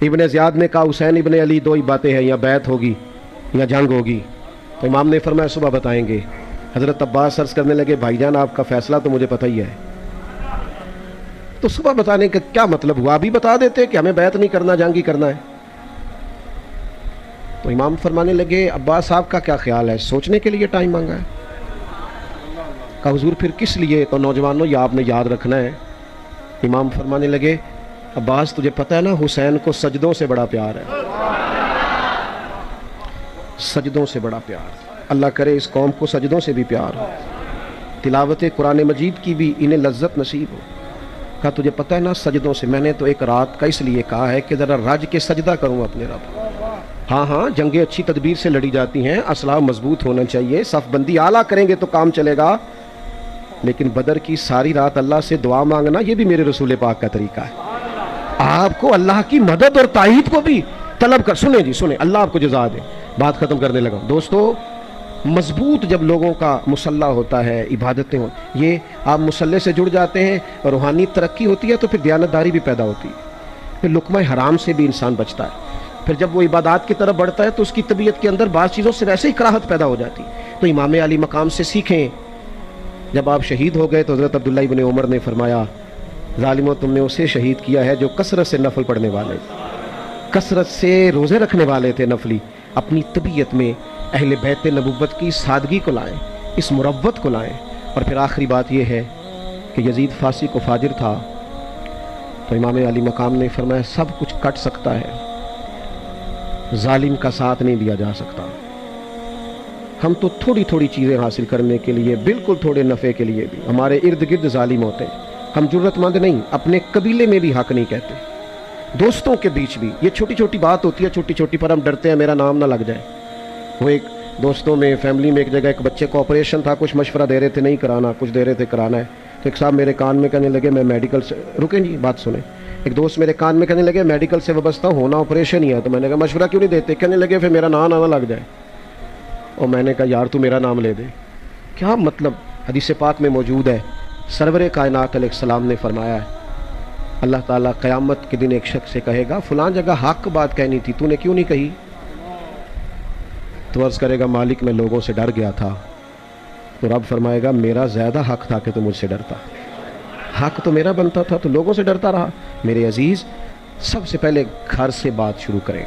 ابن زیاد نے کہا حسین ابن علی دو ہی باتیں ہیں، یا بیعت ہوگی یا جنگ ہوگی. تو امام نے فرمایا صبح بتائیں گے. حضرت عباس عرض کرنے لگے بھائی جان آپ کا فیصلہ تو مجھے پتہ ہی ہے، تو صبح بتانے کا کیا مطلب ہوا؟ ابھی بتا دیتے کہ ہمیں بیعت نہیں کرنا، جنگ ہی کرنا ہے. تو امام فرمانے لگے عباس صاحب کا کیا خیال ہے؟ سوچنے کے لیے ٹائم مانگا ہے. کہا حضور پھر کس لیے؟ تو نوجوانوں یہ آپ نے یاد رکھنا ہے. امام فرمانے لگے عباس تجھے پتہ ہے نا حسین کو سجدوں سے بڑا پیار ہے، سجدوں سے بڑا پیار. اللہ کرے اس قوم کو سجدوں سے بھی پیار ہو، تلاوت قرآن مجید کی بھی انہیں لذت نصیب ہو. کہا تجھے پتہ ہے نا سجدوں سے. میں نے تو ایک رات کا اس لیے کہا ہے کہ ذرا رج کے سجدہ کروں اپنے رب. ہاں جنگیں اچھی تدبیر سے لڑی جاتی ہیں، اسلحہ مضبوط ہونا چاہیے، صف بندی اعلیٰ کریں گے تو کام چلے گا. لیکن بدر کی ساری رات اللہ سے دعا مانگنا یہ بھی میرے رسول پاک کا طریقہ ہے. آپ کو اللہ کی مدد اور تائید کو بھی طلب کر. سنیں جی سنیں، اللہ آپ کو جزا دے. بات ختم کرنے لگا. دوستو مضبوط جب لوگوں کا مسلح ہوتا ہے، عبادتیں ہوں، یہ آپ مسلح سے جڑ جاتے ہیں، روحانی ترقی ہوتی ہے تو پھر دیانتداری بھی پیدا ہوتی ہے، پھر لقمہ حرام سے بھی انسان بچتا ہے. پھر جب وہ عبادات کی طرف بڑھتا ہے تو اس کی طبیعت کے اندر بعض چیزوں سے ویسے ہی کراہت پیدا ہو جاتی. تو امام علی مقام سے سیکھیں. جب آپ شہید ہو گئے تو حضرت عبداللہ ابن عمر نے فرمایا ظالموں تم نے اسے شہید کیا ہے جو کثرت سے نفل پڑھنے والے، کثرت سے روزے رکھنے والے تھے نفلی. اپنی طبیعت میں اہل بیت نبوت کی سادگی کو لائیں، اس مروت کو لائیں. اور پھر آخری بات یہ ہے کہ یزید فاسق و فاجر تھا تو امام علی مقام نے فرمایا سب کچھ کٹ سکتا ہے، ظالم کا ساتھ نہیں دیا جا سکتا. ہم تو تھوڑی تھوڑی چیزیں حاصل کرنے کے لیے، بالکل تھوڑے نفع کے لیے بھی ہمارے ارد گرد ظالم ہوتے ہیں. ہم جرت مند نہیں، اپنے قبیلے میں بھی حق نہیں کہتے، دوستوں کے بیچ بھی. یہ چھوٹی چھوٹی بات ہوتی ہے، چھوٹی چھوٹی پر ہم ڈرتے ہیں میرا نام نہ لگ جائے. وہ ایک دوستوں میں فیملی میں ایک جگہ ایک بچے کو آپریشن تھا، کچھ مشورہ دے رہے تھے نہیں کرانا، کچھ دے رہے تھے کرانا ہے. تو ایک صاحب میرے کان میں کہنے لگے میں میڈیکل سے، رکیں جی بات سنیں. ایک دوست میرے کان میں کہنے لگے میڈیکل سے وابستہ ہونا آپریشن ہی ہے. تو میں نے کہا مشورہ کیوں نہیں دیتے؟ کہنے لگے پھر میرا نام نہ لگ جائے. اور میں نے کہا یار تو میرا نام لے دے. کیا مطلب؟ حدیث پاک میں موجود ہے، سرور کائنات علیہ السلام نے فرمایا ہے اللہ تعالیٰ قیامت کے دن ایک شخص سے کہے گا فلاں جگہ حق بات کہنی تھی تو نے کیوں نہیں کہی؟ تو عرض کرے گا مالک میں لوگوں سے ڈر گیا تھا. تو رب فرمائے گا میرا زیادہ حق تھا کہ تو مجھ سے ڈرتا، حق تو میرا بنتا تھا تو لوگوں سے ڈرتا رہا. میرے عزیز سب سے پہلے گھر سے بات شروع کریں،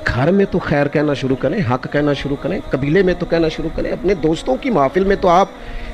گھر میں تو خیر کہنا شروع کریں، حق کہنا شروع کریں، قبیلے میں تو کہنا شروع کریں، اپنے دوستوں کی محفل میں تو آپ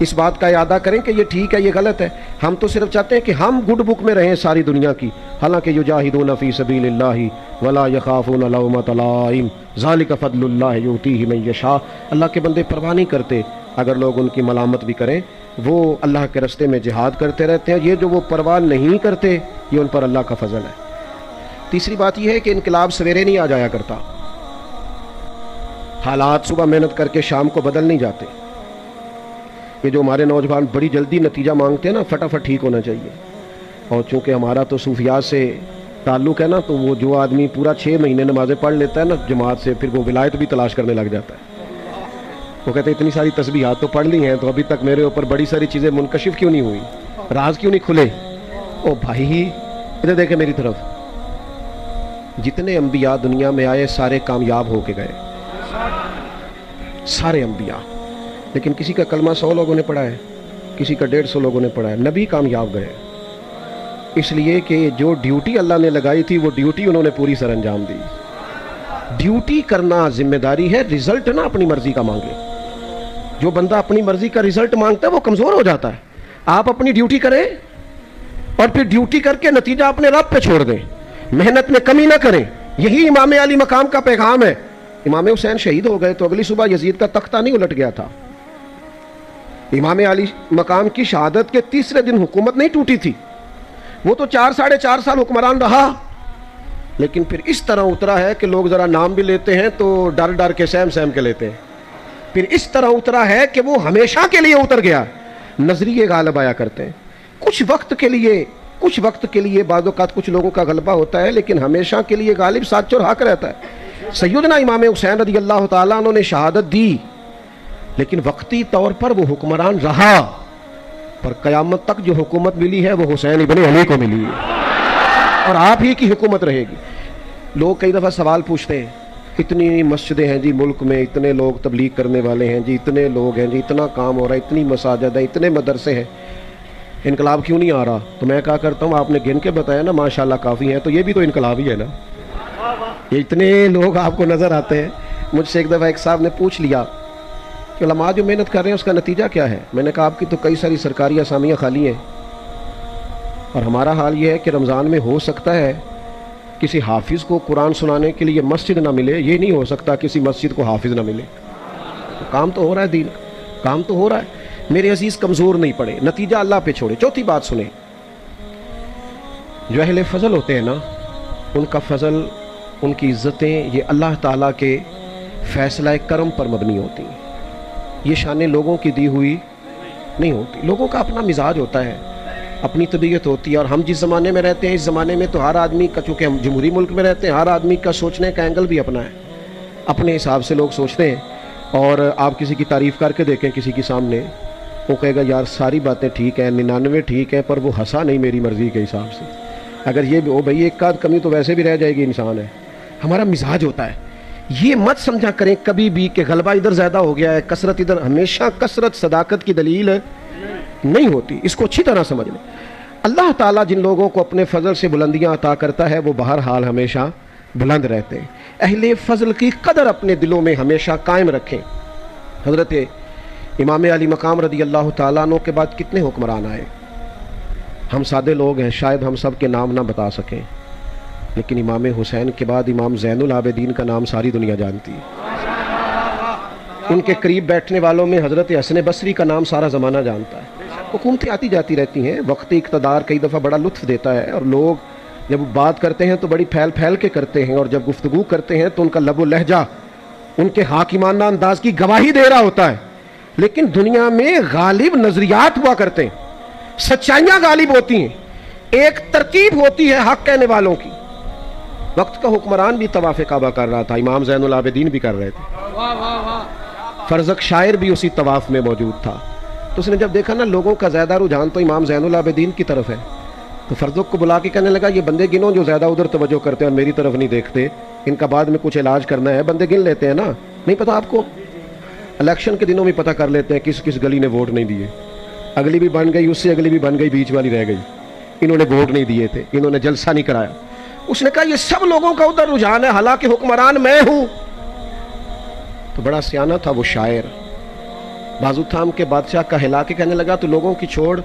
اس بات کا اعادہ کریں کہ یہ ٹھیک ہے یہ غلط ہے. ہم تو صرف چاہتے ہیں کہ ہم گڈ بک میں رہیں ساری دنیا کی. حالانکہ یجاہدون فی سبیل اللہ ولا یخافون لومۃ لائم ذالک فضل اللہ یؤتیہ من یشاء. اللہ کے بندے پرواہ نہیں کرتے اگر لوگ ان کی ملامت بھی کریں، وہ اللہ کے راستے میں جہاد کرتے رہتے ہیں. یہ جو وہ پرواہ نہیں کرتے یہ ان پر اللہ کا فضل ہے. تیسری بات یہ ہے کہ انقلاب سویرے نہیں آ جایا کرتا، حالات صبح محنت کر کے شام کو بدل نہیں جاتے. یہ جو ہمارے نوجوان بڑی جلدی نتیجہ مانگتے ہیں نا، فٹافٹ ٹھیک ہونا چاہیے. اور چونکہ ہمارا تو صوفیات سے تعلق ہے نا، تو وہ جو آدمی پورا 6 مہینے نمازیں پڑھ لیتا ہے نا جماعت سے، پھر وہ ولایت بھی تلاش کرنے لگ جاتا ہے. وہ کہتے ہیں اتنی ساری تسبیحات تو پڑھ لی ہیں تو ابھی تک میرے اوپر بڑی ساری چیزیں منکشف کیوں نہیں ہوئی، راز کیوں نہیں کھلے؟ او بھائی ادھر دیکھیں میری طرف، جتنے انبیاء دنیا میں آئے سارے کامیاب ہو کے گئے، سارے انبیاء. لیکن کسی کا کلمہ 100 لوگوں نے پڑھا ہے، کسی کا 150 لوگوں نے پڑھا ہے. نبی کامیاب گئے اس لیے کہ جو ڈیوٹی اللہ نے لگائی تھی وہ ڈیوٹی انہوں نے پوری سر انجام دی. ڈیوٹی کرنا ذمہ داری ہے، رزلٹ نہ اپنی مرضی کا مانگے. جو بندہ اپنی مرضی کا رزلٹ مانگتا ہے وہ کمزور ہو جاتا ہے. آپ اپنی ڈیوٹی کریں اور پھر ڈیوٹی کر کے نتیجہ اپنے رب پہ چھوڑ دیں، محنت میں کمی نہ کریں. یہی امام علی مقام کا پیغام ہے. امام حسین شہید ہو گئے تو اگلی صبح یزید کا تختہ نہیں الٹ گیا تھا. امام علی مقام کی شہادت کے تیسرے دن حکومت نہیں ٹوٹی تھی. وہ تو 4 سال حکمران رہا، لیکن پھر اس طرح اترا ہے کہ لوگ ذرا نام بھی لیتے ہیں تو ڈر ڈر کے سہم کے لیتے ہیں. پھر اس طرح اترا ہے کہ وہ ہمیشہ کے لیے اتر گیا. نظریے غالب آیا کرتے ہیں کچھ وقت کے لیے بعض اوقات کچھ لوگوں کا غلبہ ہوتا ہے، لیکن ہمیشہ کے لیے غالب سچ اور حق رہتا ہے. سیدنا امام حسین رضی اللہ تعالیٰ عنہ نے شہادت دی، لیکن وقتی طور پر وہ حکمران رہا، پر قیامت تک جو حکومت ملی ہے وہ حسین ابن علی کو ملی ہے اور آپ ہی کی حکومت رہے گی. لوگ کئی دفعہ سوال پوچھتے ہیں، اتنی مسجدیں ہیں جی ملک میں، اتنے لوگ تبلیغ کرنے والے ہیں جی، اتنے لوگ ہیں جی، اتنا کام ہو رہا ہے، اتنی مساجد ہیں، اتنے مدرسے ہیں، انقلاب کیوں نہیں آ رہا؟ تو میں کہا کرتا ہوں آپ نے گن کے بتایا نا ماشاءاللہ کافی ہیں، تو یہ بھی تو انقلاب ہی ہے نا، یہ اتنے لوگ آپ کو نظر آتے ہیں۔ مجھ سے ایک دفعہ ایک صاحب نے پوچھ لیا کہ علماء جو محنت کر رہے ہیں اس کا نتیجہ کیا ہے؟ میں نے کہا آپ کی تو کئی ساری سرکاری اسامیاں خالی ہیں، اور ہمارا حال یہ ہے کہ رمضان میں ہو سکتا ہے کسی حافظ کو قرآن سنانے کے لیے مسجد نہ ملے، یہ نہیں ہو سکتا کسی مسجد کو حافظ نہ ملے۔ کام تو ہو رہا ہے، دین کام تو ہو رہا ہے۔ میرے عزیز کمزور نہیں پڑے، نتیجہ اللہ پہ چھوڑے۔ چوتھی بات سنیں، جو اہل فضل ہوتے ہیں نا، ان کا فضل، ان کی عزتیں یہ اللہ تعالیٰ کے فیصلہ کرم پر مبنی ہوتی ہیں، یہ شانیں لوگوں کی دی ہوئی نہیں ہوتی۔ لوگوں کا اپنا مزاج ہوتا ہے، اپنی طبیعت ہوتی ہے، اور ہم جس زمانے میں رہتے ہیں اس زمانے میں تو ہر آدمی کا، چونکہ ہم جمہوری ملک میں رہتے ہیں، ہر آدمی کا سوچنے کا اینگل بھی اپنا ہے، اپنے حساب سے لوگ سوچتے ہیں۔ اور آپ کسی کی تعریف کر کے دیکھیں کسی کے سامنے، وہ کہے گا یار ساری باتیں ٹھیک ہیں، 99 ٹھیک ہیں، پر وہ ہنسا نہیں میری مرضی کے حساب سے۔ اگر یہ بھی ہو بھائی ایک آدھ کمی تو ویسے بھی رہ جائے گی، انسان ہے، ہمارا مزاج ہوتا ہے۔ یہ مت سمجھا کریں کبھی بھی کہ غلبہ ادھر زیادہ ہو گیا ہے، کثرت ادھر، ہمیشہ کثرت صداقت کی دلیل نہیں ہوتی، اس کو اچھی طرح سمجھ لیں۔ اللہ تعالیٰ جن لوگوں کو اپنے فضل سے بلندیاں عطا کرتا ہے وہ بہرحال ہمیشہ بلند رہتے ہیں۔ اہل فضل کی قدر اپنے دلوں میں ہمیشہ قائم رکھیں۔ حضرت امام علی مقام رضی اللہ تعالیٰ عنہ کے بعد کتنے حکمران آئے؟ ہم سادے لوگ ہیں، شاید ہم سب کے نام نہ بتا سکیں، لیکن امام حسین کے بعد امام زین العابدین کا نام ساری دنیا جانتی ہے۔ ان کے قریب بیٹھنے والوں میں حضرت حسن بصری کا نام سارا زمانہ جانتا ہے۔ حکومتیں آتی جاتی رہتی ہیں، وقتی اقتدار کئی دفعہ بڑا لطف دیتا ہے، اور لوگ جب بات کرتے ہیں تو بڑی پھیل پھیل کے کرتے ہیں، اور جب گفتگو کرتے ہیں تو ان کا لب و لہجہ ان کے حاکمانہ انداز کی گواہی دے رہا ہوتا ہے۔ لیکن دنیا میں غالب نظریات ہوا کرتے ہیں، سچائیاں غالب ہوتی ہیں، ایک ترتیب ہوتی ہے حق کہنے والوں کی۔ وقت کا حکمران بھی طواف کعبہ کر رہا تھا، امام زین العابدین بھی کر رہے تھے، فرزق شاعر بھی اسی طواف میں موجود تھا۔ تو اس نے جب دیکھا نا لوگوں کا زیادہ رجحان تو امام زین العابدین کی طرف ہے، تو فرزق کو بلا کے کہنے لگا یہ بندے گنو جو زیادہ ادھر توجہ کرتے ہیں اور میری طرف نہیں دیکھتے، ان کا بعد میں کچھ علاج کرنا ہے، بندے گن لیتے ہیں نا، نہیں پتا آپ کو؟ الیکشن کے دنوں میں پتہ کر لیتے ہیں کس کس گلی نے ووٹ نہیں دیے، اگلی بھی بن گئی، اس سے اگلی بھی بن گئی، بیچ والی رہ گئی، انہوں نے ووٹ نہیں دیے تھے، انہوں نے جلسہ نہیں کرایا۔ اس نے کہا یہ سب لوگوں کا ادھر رجحان ہے، حالانکہ حکمران میں ہوں۔ تو بڑا سیانہ تھا وہ شاعر، بازو تھام کے بادشاہ کا ہلا کے کہنے لگا تو لوگوں کی چھوڑ،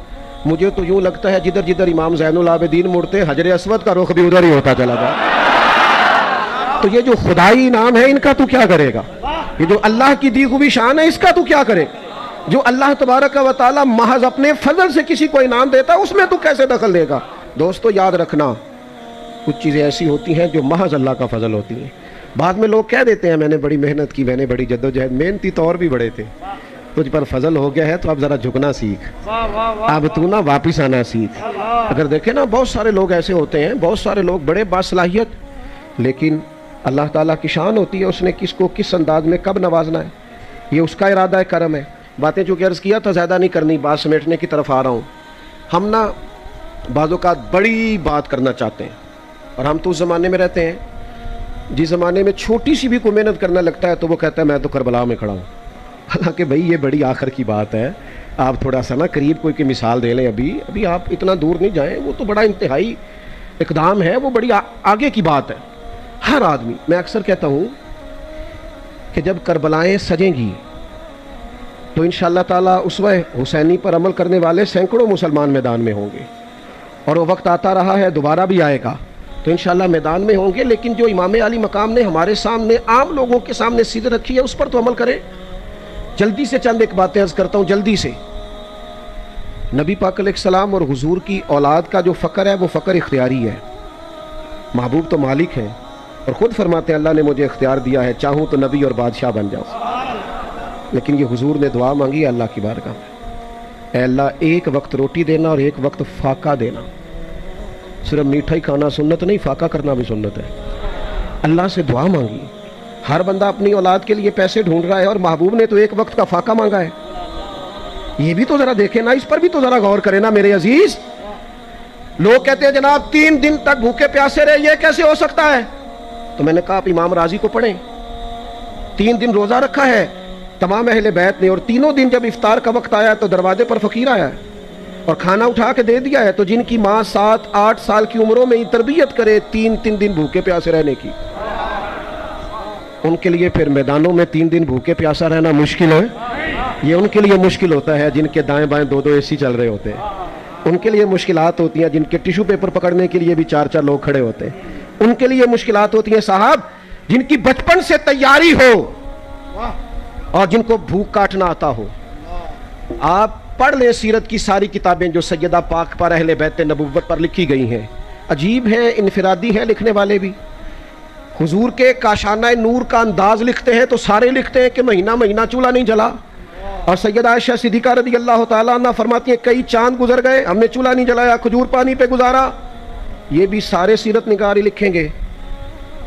مجھے تو یوں لگتا ہے جدھر جدھر امام زین العابدین مڑتے حجر اسود کا رخ بھی ادھر ہی ہوتا چلا گیا۔ تو یہ جو خدائی نام ہے ان کا تو کیا کرے گا؟ یہ جو اللہ کی دی ہوئی شان ہے اس کا تو کیا کرے؟ جو اللہ تبارک و تعالی محض اپنے فضل سے کسی کو انعام دیتا ہے اس میں تو کیسے دخل دے گا؟ دوستو یاد رکھنا، کچھ چیزیں ایسی ہوتی ہیں جو محض اللہ کا فضل ہوتی ہیں۔ بعد میں لوگ کہہ دیتے ہیں میں نے بڑی محنت کی، میں نے بڑی جدوجہد، محنتی تو اور بھی بڑے تھے، تجھ پر فضل ہو گیا ہے تو اب ذرا جھکنا سیکھ، اب تو نہ واپس آنا سیکھ۔ اگر دیکھیں نا بہت سارے لوگ ایسے ہوتے ہیں، بہت سارے لوگ بڑے باصلاحیت، لیکن اللہ تعالیٰ کی شان ہوتی ہے اس نے کس کو کس انداز میں کب نوازنا ہے، یہ اس کا ارادہ ہے، کرم ہے۔ باتیں چونکہ عرض کیا تھا زیادہ نہیں کرنی، بات سمیٹنے کی طرف آ رہا ہوں۔ ہم نا بعض اوقات بڑی بات کرنا چاہتے ہیں، اور ہم تو اس زمانے میں رہتے ہیں جس زمانے میں چھوٹی سی بھی کوئی محنت کرنا لگتا ہے تو وہ کہتا ہے میں تو کربلا میں کھڑا ہوں۔ حالانکہ بھائی یہ بڑی آخر کی بات ہے، آپ تھوڑا سا نا قریب کوئی کی مثال دے لیں، ابھی آپ اتنا دور نہیں جائیں، وہ تو بڑا انتہائی اقدام ہے، وہ بڑی آگے کی بات ہے۔ ہر آدمی، میں اکثر کہتا ہوں کہ جب کربلائیں سجیں گی تو انشاءاللہ تعالیٰ اسوہ حسینی پر عمل کرنے والے سینکڑوں مسلمان میدان میں ہوں گے، اور وہ وقت آتا رہا ہے، دوبارہ بھی آئے گا، تو انشاءاللہ میدان میں ہوں گے۔ لیکن جو امام علی مقام نے ہمارے سامنے عام لوگوں کے سامنے سیدھ رکھی ہے اس پر تو عمل کریں۔ جلدی سے چند ایک باتیں عرض کرتا ہوں جلدی سے۔ نبی پاک علیہ السلام اور حضور کی اولاد کا جو فقر ہے وہ فقر اختیاری ہے۔ محبوب تو مالک ہیں اور خود فرماتے ہیں اللہ نے مجھے اختیار دیا ہے، چاہوں تو نبی اور بادشاہ بن جاؤں، لیکن یہ حضور نے دعا مانگی ہے اللہ کی بارگاہ میں، اے اللہ ایک وقت روٹی دینا اور ایک وقت فاقہ دینا۔ صرف میٹھا ہی کھانا سنت نہیں، فاقہ کرنا بھی سنت ہے۔ اللہ سے دعا مانگی۔ ہر بندہ اپنی اولاد کے لیے پیسے ڈھونڈ رہا ہے اور محبوب نے تو ایک وقت کا فاقہ مانگا ہے۔ یہ بھی تو ذرا دیکھیں نا، اس پر بھی تو ذرا غور کریں نا میرے عزیز۔ لوگ کہتے ہیں جناب 3 دن تک بھوکے پیاسے رہے، یہ کیسے ہو سکتا ہے؟ تو میں نے کہا آپ امام راضی کو پڑھیں، 3 دن روزہ رکھا ہے تمام اہل بیت نے، اور تینوں دن جب افطار کا وقت آیا تو دروازے پر فقیر آیا ہے اور کھانا اٹھا کے دے دیا ہے، تو جن کی ماں 7-8 سال کی عمروں میں ہی تربیت کرے 3 دن بھوکے پیاسے رہنے کی، ان کے لیے پھر میدانوں میں 3 دن بھوکے پیاسا رہنا مشکل ہے؟ یہ ان کے لیے مشکل ہوتا ہے جن کے دائیں بائیں 2 اے سی چل رہے ہوتے ہیں، ان کے لیے مشکلات ہوتی ہیں جن کے ٹیشو پیپر پکڑنے کے لیے بھی 4 لوگ کھڑے ہوتے ہیں، ان کے لیے مشکلات ہوتی ہیں صاحب جن کی بچپن سے تیاری ہو اور جن کو بھوک کاٹنا آتا ہو۔ آپ پڑھ لیں سیرت کی ساری کتابیں جو سیدہ پاک پر اہل بیت نبوت پر لکھی گئی ہیں، عجیب ہیں، انفرادی ہیں لکھنے والے بھی۔ حضور کے کاشانہ نور کا انداز لکھتے ہیں تو سارے لکھتے ہیں کہ مہینہ مہینہ چولہا نہیں جلا، اور سیدہ عائشہ صدیقہ رضی اللہ تعالیٰ عنہ فرماتی ہیں کئی چاند گزر گئے ہم نے چولہا نہیں جلایا، کھجور پانی پہ گزارا۔ یہ بھی سارے سیرت نگاری لکھیں گے،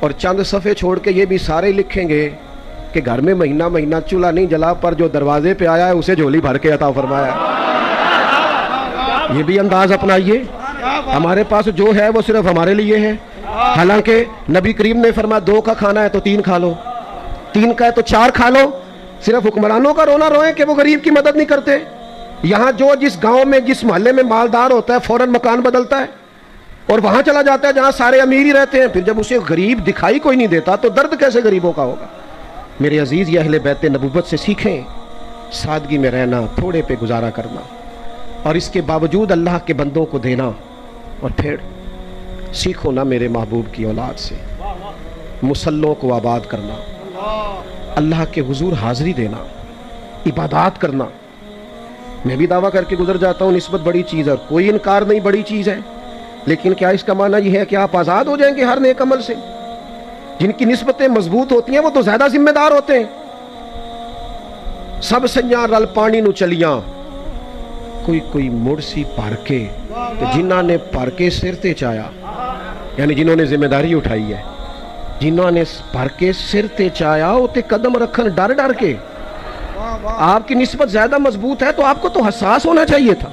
اور چند صفحے چھوڑ کے یہ بھی سارے لکھیں گے کہ گھر میں مہینہ مہینہ چولہا نہیں جلا، پر جو دروازے پہ آیا ہے اسے جھولی بھر کے عطا فرمایا۔ یہ بھی انداز اپنائیے، ہمارے پاس جو ہے وہ صرف ہمارے لیے ہے، حالانکہ نبی کریم نے فرمایا 2 کا کھانا ہے تو 3 کھا لو، 3 کا ہے تو 4 کھا لو۔ صرف حکمرانوں کا رونا روئیں کہ وہ غریب کی مدد نہیں کرتے۔ یہاں جو جس گاؤں میں جس محلے میں مالدار ہوتا ہے فوراً مکان بدلتا ہے اور وہاں چلا جاتا ہے جہاں سارے امیر ہی رہتے ہیں، پھر جب اسے غریب دکھائی کوئی نہیں دیتا تو درد کیسے غریبوں کا ہوگا؟ میرے عزیز، یہ اہل بیت نبوت سے سیکھیں سادگی میں رہنا، تھوڑے پہ گزارا کرنا، اور اس کے باوجود اللہ کے بندوں کو دینا، اور پھر سیکھو نا میرے محبوب کی اولاد سے مسلوں کو آباد کرنا، اللہ کے حضور حاضری دینا، عبادات کرنا۔ میں بھی دعویٰ کر کے گزر جاتا ہوں نسبت بڑی چیز ہے، اور کوئی انکار نہیں بڑی چیز ہے، لیکن کیا اس کا معنی یہ ہے کہ آپ آزاد ہو جائیں گے ہر نیک عمل سے؟ جن کی نسبتیں مضبوط ہوتی ہیں وہ تو زیادہ ذمہ دار ہوتے ہیں۔ سب سیاں رل پانی نو چلیاں، کوئی مڑ سی پار کے، جنہاں نے پار کے سر تے چایا، یعنی جنہوں نے ذمہ داری اٹھائی ہے، جنہوں نے پار کے سر تے چایا وہ تے قدم رکھن ڈر ڈر کے۔ آپ کی نسبت زیادہ مضبوط ہے تو آپ کو تو حساس ہونا چاہیے تھا۔